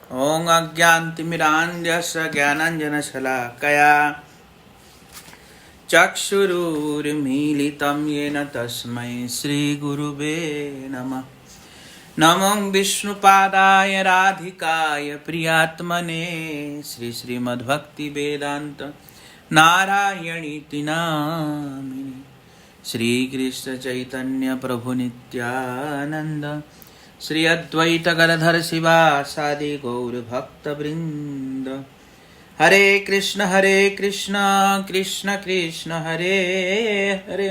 ॐ अज्ञानतिमिरान्धस्य ज्ञानाञ्जनशलाकया चक्षुरुन्मीलितं येन तस्मै श्रीगुरुवे नमः। नमो विष्णुपादाय राधिकाय प्रियात्मने श्रीमद्भक्तिवेदान्त नारायणीति नामिने। श्रीकृष्ण चैतन्य प्रभु नित्यानंद श्री अद्वैत गदाधर शिवासादि गौर भक्त वृंद। हरे कृष्ण कृष्ण कृष्ण हरे हरे,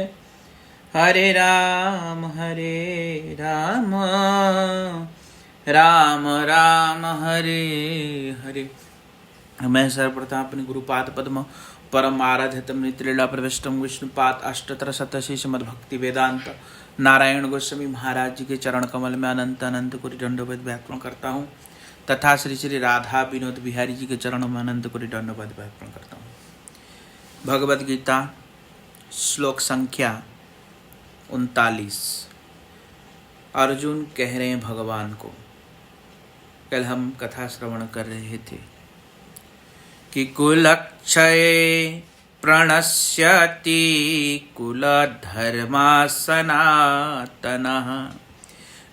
हरे राम राम राम हरे हरे। मैं सर्वप्रथम अपने गुरुपाद पद्म परम आराध्यतम नित्रीला प्रविष्टम विष्णुपाद अष्टोत्तर शतशीष मद्भक्ति वेदांत नारायण गोस्वामी महाराज जी के चरण कमल में अनंत अनंत कोटि दंडवत व्यापन करता हूँ, तथा श्री श्री राधा विनोद बिहारी जी के चरणों में अनंत कोटि दंडवत व्यापन करता हूँ। भगवद गीता श्लोक संख्या 39। अर्जुन कह रहे हैं भगवान को। कल हम कथा श्रवण कर रहे थे कि कुलक्षये प्रणश्यति कुलधर्मा सनातनः,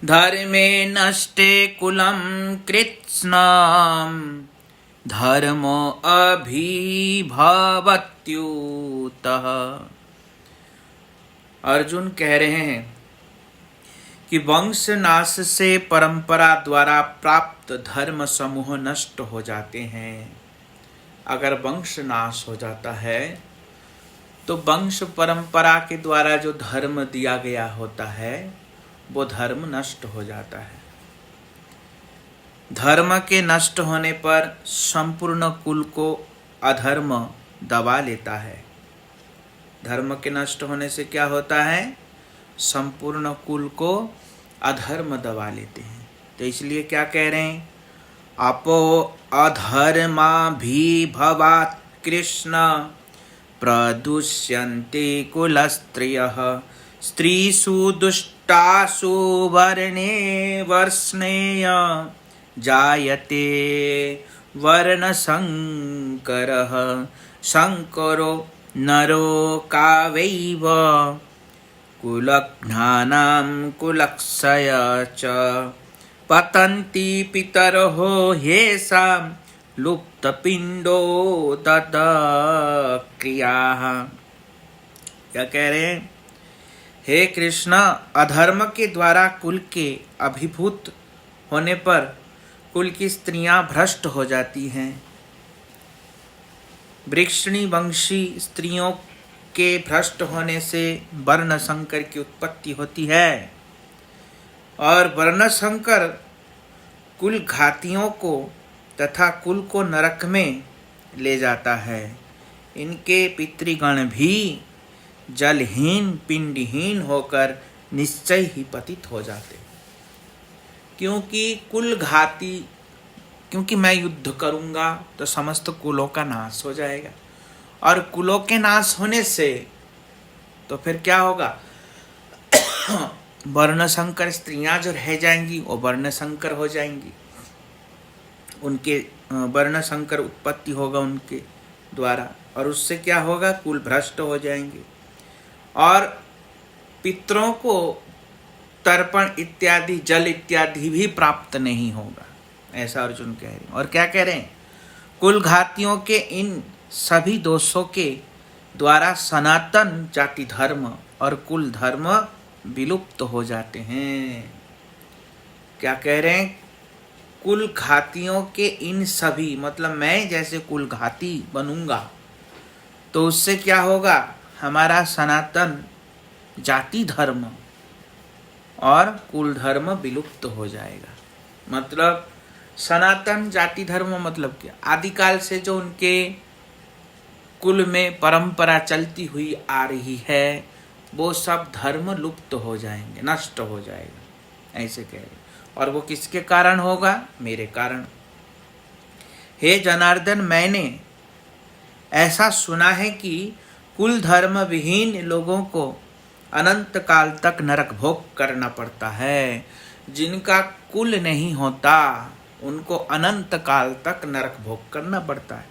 धर्मे नष्टे कुलं कृत्स्नं धर्मो अभिभवत्युतः। अर्जुन कह रहे हैं कि वंश नाश से परंपरा द्वारा प्राप्त धर्म समूह नष्ट हो जाते हैं। अगर वंश नाश हो जाता है तो वंश परंपरा के द्वारा जो धर्म दिया गया होता है वो धर्म नष्ट हो जाता है। धर्म के नष्ट होने पर संपूर्ण कुल को अधर्म दबा लेता है। धर्म के नष्ट होने से क्या होता है? संपूर्ण कुल को अधर्म दबा लेते हैं। तो इसलिए क्या कह रहे हैं? अपो अधर्माभिभवात् कृष्ण प्रदुष्यन्ते कुलस्त्रियः, स्त्रीषु दुष्टासु वर्णे वर्ष्णेय जायते वर्णसंकरः, संकरो नरो कावैव कुलघ्नानां कुलक्षय च पतन्ति पितरो ह्येषां लुप्तपिंडो ददक्रियाः। क्या कह रहे हैं? हे कृष्ण, अधर्म के द्वारा कुल के अभिभूत होने पर कुल की स्त्रियां भ्रष्ट हो जाती हैं। वृक्षणी वंशी स्त्रियों के भ्रष्ट होने से वर्ण संकर की उत्पत्ति होती है, और वर्ण संकर कुल घातियों को तथा कुल को नरक में ले जाता है। इनके पितृगण भी जलहीन पिंडहीन होकर निश्चय ही पतित हो जाते, क्योंकि कुल घाती, क्योंकि मैं युद्ध करूंगा तो समस्त कुलों का नाश हो जाएगा, और कुलों के नाश होने से तो फिर क्या होगा? वर्ण संकर स्त्रियां जो रह जाएंगी वो वर्ण संकर हो जाएंगी, उनके वर्ण संकर उत्पत्ति होगा उनके द्वारा, और उससे क्या होगा? कुल भ्रष्ट हो जाएंगे, और पितरों को तर्पण इत्यादि जल इत्यादि भी प्राप्त नहीं होगा। ऐसा अर्जुन कह रहे हैं। और क्या कह रहे हैं? कुल घातियों के इन सभी दोषों के द्वारा सनातन जाति धर्म और कुल धर्म विलुप्त हो जाते हैं। क्या कह रहे हैं? कुल घातियों के इन सभी, मतलब मैं जैसे कुल घाती बनूंगा तो उससे क्या होगा? हमारा सनातन जाति धर्म और कुल धर्म विलुप्त हो जाएगा। मतलब सनातन जाति धर्म मतलब क्या? आदिकाल से जो उनके कुल में परंपरा चलती हुई आ रही है वो सब धर्म लुप्त हो जाएंगे, नष्ट हो जाएगा, ऐसे कह रहे। और वो किसके कारण होगा? मेरे कारण। हे जनार्दन, मैंने ऐसा सुना है कि कुल धर्म विहीन लोगों को अनंत काल तक नरक भोग करना पड़ता है। जिनका कुल नहीं होता उनको अनंत काल तक नरक भोग करना पड़ता है।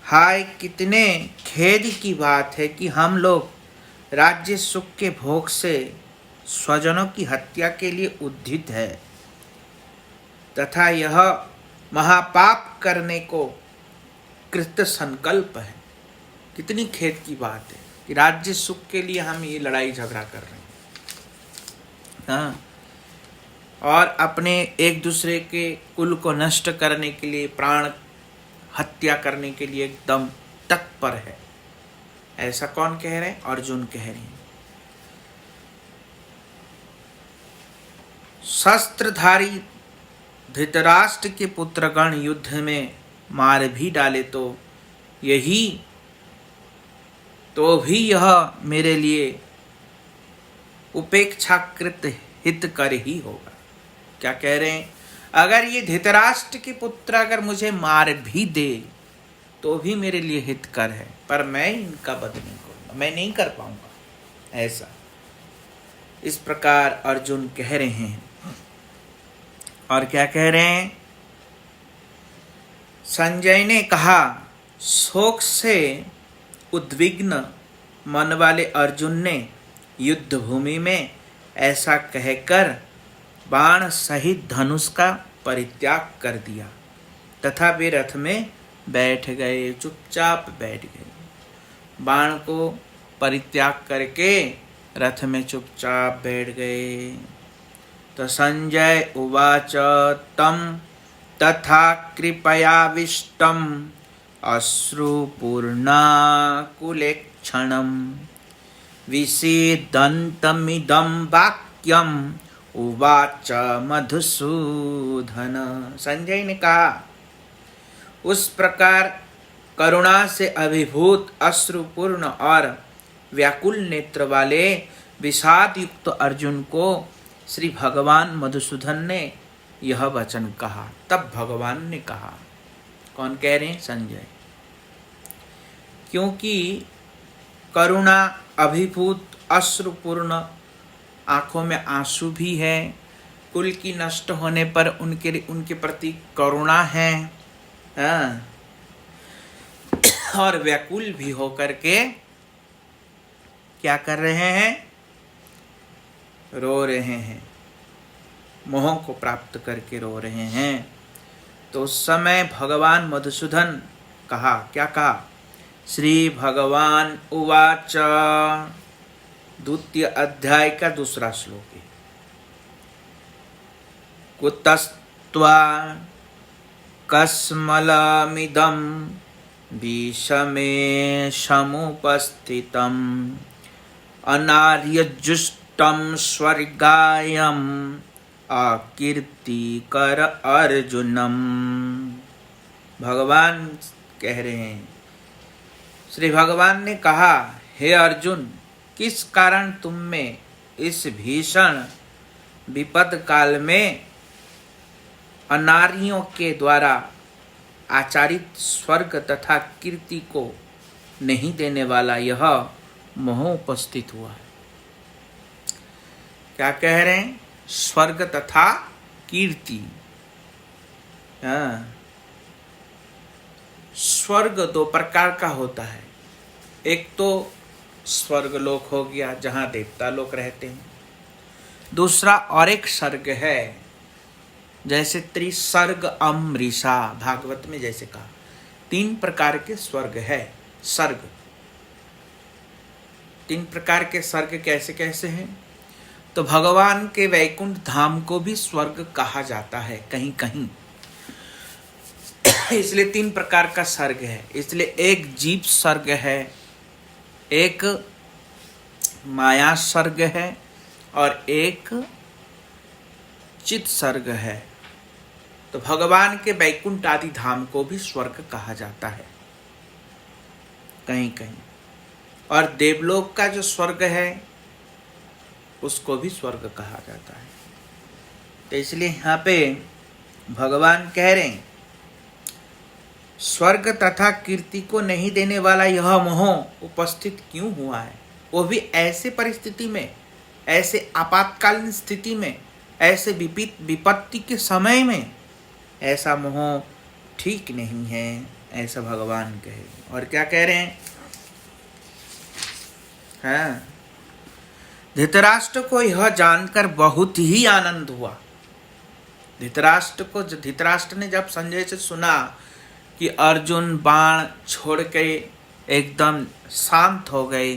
हाय कितने खेद की बात है कि हम लोग राज्य सुख के भोग से स्वजनों की हत्या के लिए उद्यत है तथा यह महापाप करने को कृत संकल्प है। कितनी खेद की बात है कि राज्य सुख के लिए हम ये लड़ाई झगड़ा कर रहे हैं, हाँ, और अपने एक दूसरे के कुल को नष्ट करने के लिए, प्राण हत्या करने के लिए एकदम तत्पर है। ऐसा कौन कह रहे हैं? अर्जुन कह रहे हैं। शस्त्रधारी धृतराष्ट्र के पुत्रगण युद्ध में मार भी डाले तो भी यह मेरे लिए उपेक्षाकृत हितकर ही होगा। क्या कह रहे हैं? अगर ये धृतराष्ट्र के पुत्र अगर मुझे मार भी दे तो भी मेरे लिए हितकर है, पर मैं इनका वध नहीं करूंगा, मैं नहीं कर पाऊंगा। ऐसा इस प्रकार अर्जुन कह रहे हैं। और क्या कह रहे हैं? संजय ने कहा, शोक से उद्विग्न मन वाले अर्जुन ने युद्ध भूमि में ऐसा कहकर बाण सहित धनुष का परित्याग कर दिया तथा वे रथ में बैठ गए, चुपचाप बैठ गए। बाण को परित्याग करके रथ में चुपचाप बैठ गए। तो संजय उवाच तम तथा कृपयाविष्टम अश्रुपूर्णाकुलेक्षणं विषीदन्तमिदं वाक्यम उवाच मधुसूदन। संजय ने कहा, उस प्रकार करुणा से अभिभूत अश्रुपूर्ण और व्याकुल नेत्र वाले विषाद युक्त अर्जुन को श्री भगवान मधुसूदन ने यह वचन कहा। तब भगवान ने कहा, कौन कह रहे हैं? संजय। क्योंकि करुणा अभिभूत अश्रुपूर्ण, आंखों में आंसू भी है, कुल की नष्ट होने पर उनके प्रति करुणा है, और व्याकुल भी होकर के क्या कर रहे हैं? रो रहे हैं, मोह को प्राप्त करके रो रहे हैं। तो उस समय भगवान मधुसूदन कहा, क्या कहा? श्री भगवान उवाच, द्वितीय अध्याय का दूसरा श्लोक है। कुतस्त्वा कस्मलमिदं विषमे समुपस्थितम् अनार्यजुष्टं स्वर्गायम् अकीर्तिकर अर्जुनम। भगवान कह रहे हैं, श्री भगवान ने कहा, हे अर्जुन, किस कारण तुम में इस भीषण विपद काल में अनार्यों के द्वारा आचारित स्वर्ग तथा कीर्ति को नहीं देने वाला यह मोह उपस्थित हुआ है। क्या कह रहे हैं? स्वर्ग तथा कीर्ति। स्वर्ग दो प्रकार का होता है। एक तो स्वर्ग लोक हो गया जहां देवता लोग रहते हैं, दूसरा और एक सर्ग है, जैसे त्रिसर्ग अमृषा, भागवत में जैसे कहा, 3 प्रकार के स्वर्ग है। सर्ग 3 प्रकार के सर्ग कैसे कैसे हैं? तो भगवान के वैकुंठ धाम को भी स्वर्ग कहा जाता है कहीं कहीं, इसलिए 3 प्रकार का सर्ग है। इसलिए एक जीव सर्ग है, एक माया सर्ग है, और एक चित सर्ग है। तो भगवान के वैकुंठ आदि धाम को भी स्वर्ग कहा जाता है कहीं कहीं, और देवलोक का जो स्वर्ग है उसको भी स्वर्ग कहा जाता है। तो इसलिए यहाँ पे भगवान कह रहे हैं, स्वर्ग तथा कीर्ति को नहीं देने वाला यह मोह उपस्थित क्यों हुआ है? वो भी ऐसे परिस्थिति में, ऐसे आपातकालीन स्थिति में ऐसे विपत्ति के समय में ऐसा मोह ठीक नहीं है, ऐसा भगवान कहे। और क्या कह रहे हैं? हाँ, धृतराष्ट्र को यह जानकर बहुत ही आनंद हुआ। धृतराष्ट्र ने जब संजय से सुना कि अर्जुन बाण छोड़ के एकदम शांत हो गए,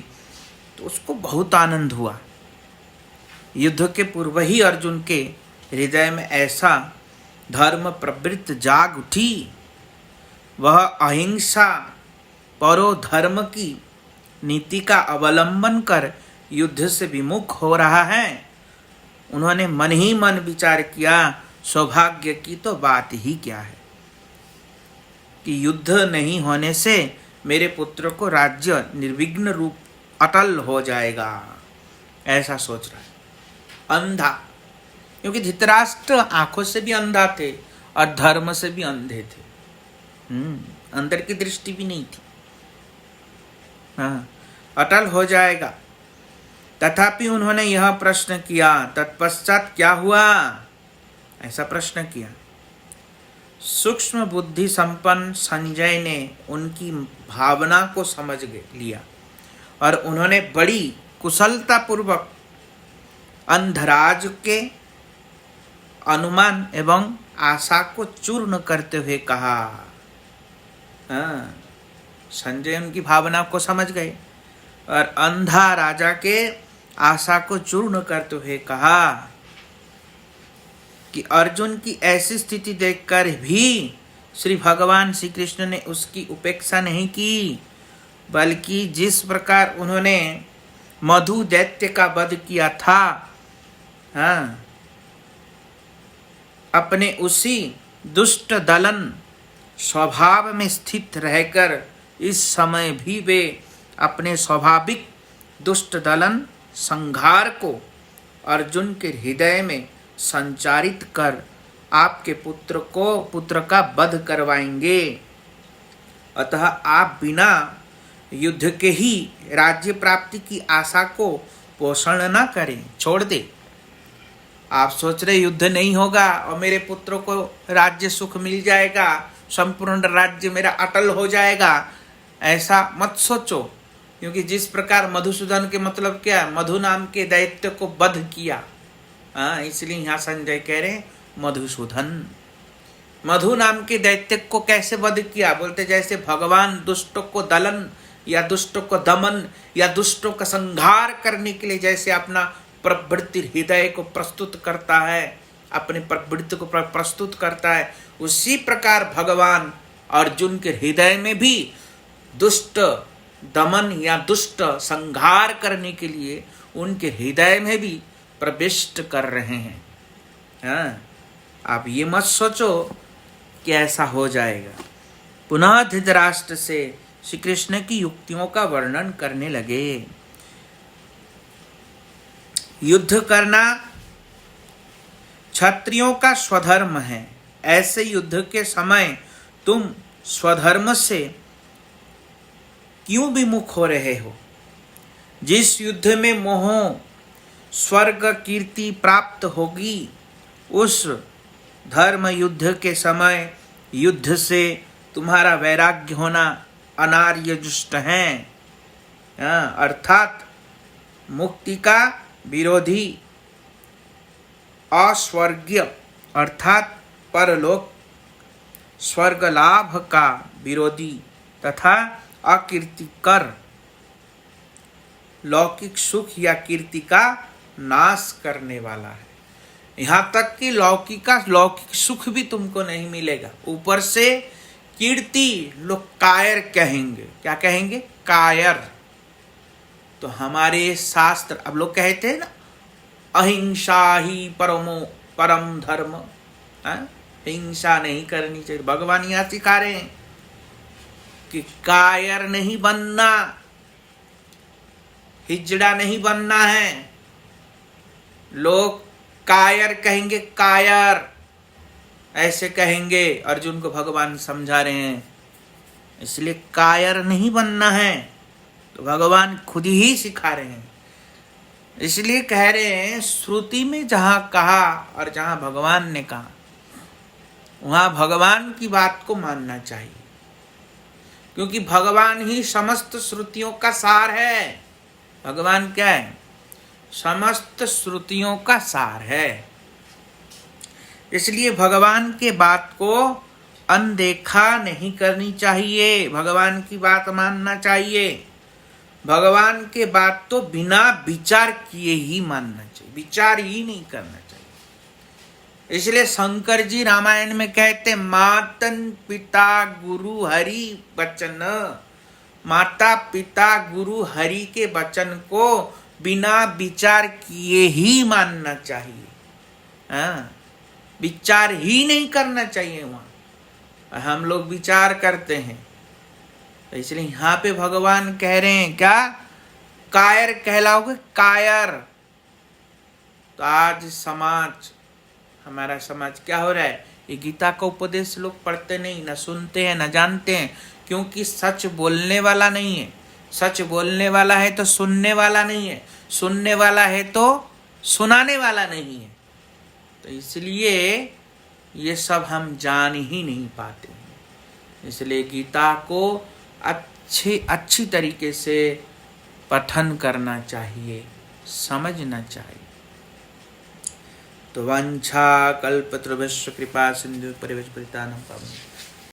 तो उसको बहुत आनंद हुआ। युद्ध के पूर्व ही अर्जुन के हृदय में ऐसा धर्म प्रवृत्ति जाग उठी। वह अहिंसा परो धर्म की नीति का अवलंबन कर युद्ध से विमुख हो रहा है। उन्होंने मन ही मन विचार किया, सौभाग्य की तो बात ही क्या है कि युद्ध नहीं होने से मेरे पुत्र को राज्य निर्विघ्न रूप अटल हो जाएगा, ऐसा सोच रहा है। अंधा, क्योंकि धृतराष्ट्र आंखों से भी अंधा थे और धर्म से भी अंधे थे। अंदर की दृष्टि भी नहीं थी। हाँ, अटल हो जाएगा। तथापि उन्होंने यह प्रश्न किया, तत्पश्चात क्या हुआ, ऐसा प्रश्न किया। सूक्ष्म बुद्धि संपन्न संजय ने उनकी भावना को समझ लिया और उन्होंने बड़ी कुशलता पूर्वक अंधराज के अनुमान एवं आशा को चूर्ण करते हुए कहा। हाँ, संजय उनकी भावना को समझ गए और अंधा राजा के आशा को चूर्ण करते हुए कहा कि अर्जुन की ऐसी स्थिति देखकर भी श्री भगवान श्री कृष्ण ने उसकी उपेक्षा नहीं की, बल्कि जिस प्रकार उन्होंने मधु दैत्य का वध किया था, हाँ, अपने उसी दुष्ट दलन स्वभाव में स्थित रहकर इस समय भी वे अपने स्वाभाविक दुष्ट दलन संघार को अर्जुन के हृदय में संचारित कर आपके पुत्र का वध करवाएंगे। अतः आप बिना युद्ध के ही राज्य प्राप्ति की आशा को पोषण न करें, छोड़ दे। आप सोच रहे युद्ध नहीं होगा और मेरे पुत्र को राज्य सुख मिल जाएगा, संपूर्ण राज्य मेरा अटल हो जाएगा, ऐसा मत सोचो। क्योंकि जिस प्रकार मधुसूदन के मतलब क्या, मधु नाम के दैत्य को वध किया, इसलिए यहाँ संजय कह रहे मधुसूदन, मधु नाम के दैत्य को कैसे वध किया, बोलते जैसे भगवान दुष्टों को दलन या दुष्टों को दमन या दुष्टों का संहार करने के लिए जैसे अपना प्रवृत्ति हृदय को प्रस्तुत करता है, अपने प्रवृत्ति को प्रस्तुत करता है, उसी प्रकार भगवान अर्जुन के हृदय में भी दुष्ट दमन या दुष्ट संहार करने के लिए उनके हृदय में भी प्रविष्ट कर रहे हैं। हाँ, आप ये मत सोचो कि ऐसा हो जाएगा। पुनः धृतराष्ट्र से श्री कृष्ण की युक्तियों का वर्णन करने लगे। युद्ध करना क्षत्रियों का स्वधर्म है। ऐसे युद्ध के समय तुम स्वधर्म से क्यों विमुख हो रहे हो? जिस युद्ध में मोह स्वर्ग कीर्ति प्राप्त होगी, उस धर्म युद्ध के समय युद्ध से तुम्हारा वैराग्य होना अनार्य जुष्ट है, अर्थात मुक्ति का विरोधी, अस्वर्गीय अर्थात परलोक स्वर्ग लाभ का विरोधी तथा अकीर्तिकर लौकिक सुख या कीर्ति का नाश करने वाला है। यहाँ तक कि लौकिक सुख भी तुमको नहीं मिलेगा, ऊपर से कीर्ति लोग कायर कहेंगे। क्या कहेंगे? कायर। तो हमारे शास्त्र, अब लोग कहते हैं ना, अहिंसा ही परम धर्म, हिंसा नहीं करनी चाहिए। भगवान यहाँ सिखा रहे हैं कि कायर नहीं बनना, हिजड़ा नहीं बनना है। लोग कायर कहेंगे, कायर ऐसे कहेंगे। अर्जुन को भगवान समझा रहे हैं, इसलिए कायर नहीं बनना है। तो भगवान खुद ही सिखा रहे हैं, इसलिए कह रहे हैं श्रुति में जहां कहा और जहां भगवान ने कहा वहां भगवान की बात को मानना चाहिए, क्योंकि भगवान ही समस्त श्रुतियों का सार है। भगवान क्या है? समस्त श्रुतियों का सार है। इसलिए भगवान के बात को अनदेखा नहीं करनी चाहिए, भगवान की बात मानना चाहिए। भगवान के बात तो बिना विचार किए ही मानना चाहिए, विचार ही नहीं करना चाहिए। इसलिए शंकर जी रामायण में कहते मातन पिता गुरु हरि वचन, माता पिता गुरु हरि के वचन को बिना विचार किए ही मानना चाहिए। हाँ, विचार ही नहीं करना चाहिए वहां। हम लोग विचार करते हैं, तो इसलिए यहां पे भगवान कह रहे हैं क्या? कायर कहलाओगे, कायर। तो आज समाज, हमारा समाज क्या हो रहा है? ये गीता का उपदेश लोग पढ़ते नहीं, न सुनते हैं, न जानते हैं, क्योंकि सच बोलने वाला नहीं है। सच बोलने वाला है तो सुनने वाला नहीं है, सुनने वाला है तो सुनाने वाला नहीं है। तो इसलिए ये सब हम जान ही नहीं पाते हैं। इसलिए गीता को अच्छी तरीके से पठन करना चाहिए, समझना चाहिए। तो वंशा कल्पतरुभ्यश्च कृपा सिंधु परिवेश परितानं पावनं।